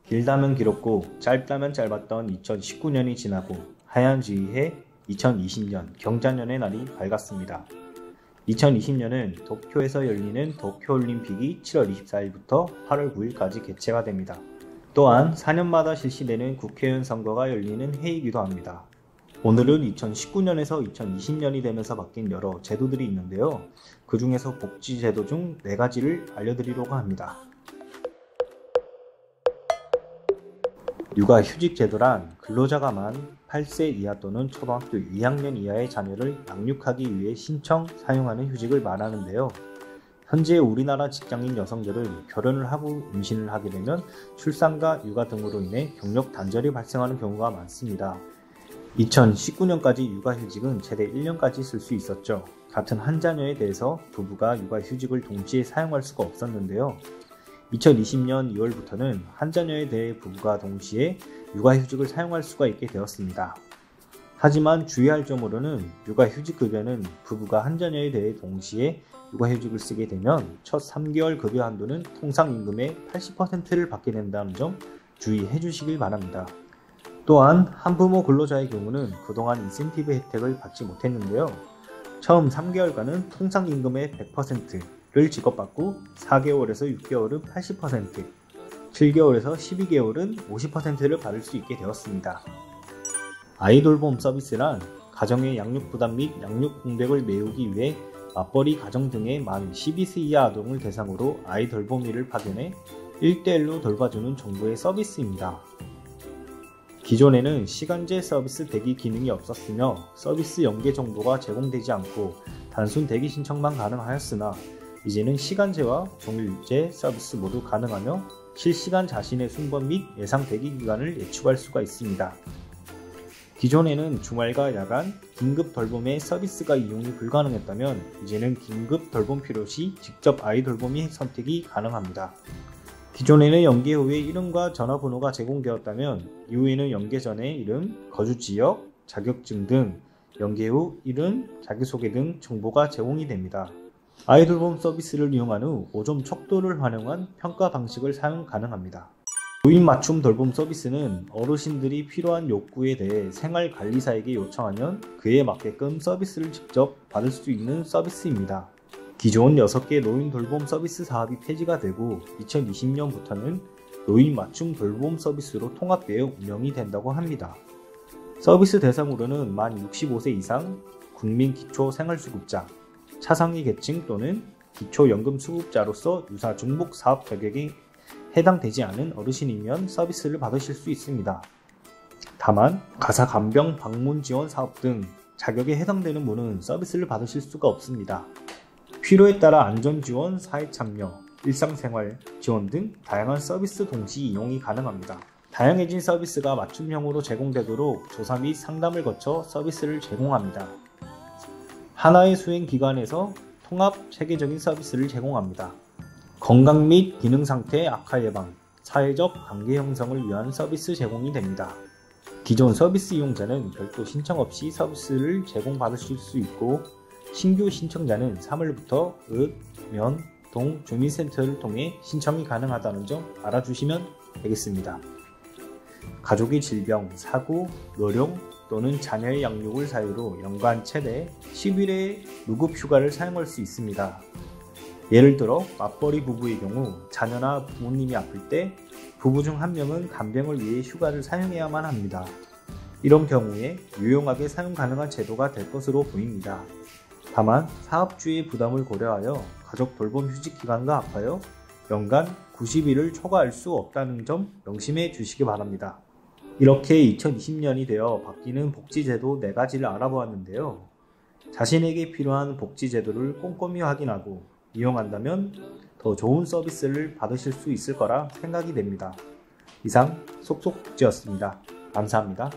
길다면 길었고 짧다면 짧았던 2019년이 지나고 하얀 지휘해 2020년 경자년의 날이 밝았습니다. 2020년은 도쿄에서 열리는 도쿄올림픽이 7월 24일부터 8월 9일까지 개최가 됩니다. 또한 4년마다 실시되는 국회의원 선거가 열리는 해이기도 합니다. 오늘은 2019년에서 2020년이 되면서 바뀐 여러 제도들이 있는데요. 그 중에서 복지제도 중 4가지를 알려드리려고 합니다. 육아휴직제도란 근로자가 만 8세 이하 또는 초등학교 2학년 이하의 자녀를 양육하기 위해 신청, 사용하는 휴직을 말하는데요. 현재 우리나라 직장인 여성들은 결혼을 하고 임신을 하게 되면 출산과 육아 등으로 인해 경력 단절이 발생하는 경우가 많습니다. 2019년까지 육아휴직은 최대 1년까지 쓸 수 있었죠. 같은 한 자녀에 대해서 부부가 육아휴직을 동시에 사용할 수가 없었는데요. 2020년 2월부터는 한 자녀에 대해 부부가 동시에 육아휴직을 사용할 수가 있게 되었습니다. 하지만 주의할 점으로는 육아휴직급여는 부부가 한 자녀에 대해 동시에 육아휴직을 쓰게 되면 첫 3개월 급여 한도는 통상임금의 80%를 받게 된다는 점 주의해 주시길 바랍니다. 또한 한부모 근로자의 경우는 그동안 인센티브 혜택을 받지 못했는데요. 처음 3개월간은 통상임금의 100%를 지급받고 4개월에서 6개월은 80%, 7개월에서 12개월은 50%를 받을 수 있게 되었습니다. 아이돌봄 서비스란 가정의 양육 부담 및 양육 공백을 메우기 위해 맞벌이 가정 등의 만 12세 이하 아동을 대상으로 아이돌봄이를 파견해 1대1로 돌봐주는 정부의 서비스입니다. 기존에는 시간제 서비스 대기 기능이 없었으며 서비스 연계 정보가 제공되지 않고 단순 대기 신청만 가능하였으나 이제는 시간제와 종일제 서비스 모두 가능하며 실시간 자신의 순번 및 예상 대기 기간을 예측할 수가 있습니다. 기존에는 주말과 야간, 긴급 돌봄의 서비스가 이용이 불가능했다면 이제는 긴급 돌봄 필요시 직접 아이 돌봄이 선택이 가능합니다. 기존에는 연계 후에 이름과 전화번호가 제공되었다면 이후에는 연계 전에 이름, 거주지역, 자격증 등 연계 후 이름, 자기소개 등 정보가 제공이 됩니다. 아이돌봄 서비스를 이용한 후 5점 척도를 활용한 평가 방식을 사용 가능합니다. 노인 맞춤 돌봄 서비스는 어르신들이 필요한 욕구에 대해 생활관리사에게 요청하면 그에 맞게끔 서비스를 직접 받을 수 있는 서비스입니다. 기존 6개 노인 돌봄 서비스 사업이 폐지가 되고 2020년부터는 노인 맞춤 돌봄 서비스로 통합되어 운영이 된다고 합니다. 서비스 대상으로는 만 65세 이상 국민기초생활수급자, 차상위 계층 또는 기초연금수급자로서 유사 중복 사업 자격에 해당되지 않은 어르신이면 서비스를 받으실 수 있습니다. 다만 가사간병 방문 지원 사업 등 자격에 해당되는 분은 서비스를 받으실 수가 없습니다. 필요에 따라 안전지원, 사회참여, 일상생활 지원 등 다양한 서비스 동시 이용이 가능합니다. 다양해진 서비스가 맞춤형으로 제공되도록 조사 및 상담을 거쳐 서비스를 제공합니다. 하나의 수행기관에서 통합 체계적인 서비스를 제공합니다. 건강 및 기능 상태 악화 예방, 사회적 관계 형성을 위한 서비스 제공이 됩니다. 기존 서비스 이용자는 별도 신청 없이 서비스를 제공받으실 수 있고 신규 신청자는 3월부터 읍, 면, 동 주민센터를 통해 신청이 가능하다는 점 알아주시면 되겠습니다. 가족의 질병, 사고, 노령 또는 자녀의 양육을 사유로 연간 최대 10일의 무급휴가를 사용할 수 있습니다. 예를 들어 맞벌이 부부의 경우 자녀나 부모님이 아플 때 부부 중 한 명은 간병을 위해 휴가를 사용해야만 합니다. 이런 경우에 유용하게 사용 가능한 제도가 될 것으로 보입니다. 다만 사업주의 부담을 고려하여 가족 돌봄 휴직 기간과 합하여 연간 90일을 초과할 수 없다는 점 명심해 주시기 바랍니다. 이렇게 2020년이 되어 바뀌는 복지제도 4가지를 알아보았는데요. 자신에게 필요한 복지제도를 꼼꼼히 확인하고 이용한다면 더 좋은 서비스를 받으실 수 있을 거라 생각이 됩니다. 이상 속속복지였습니다. 감사합니다.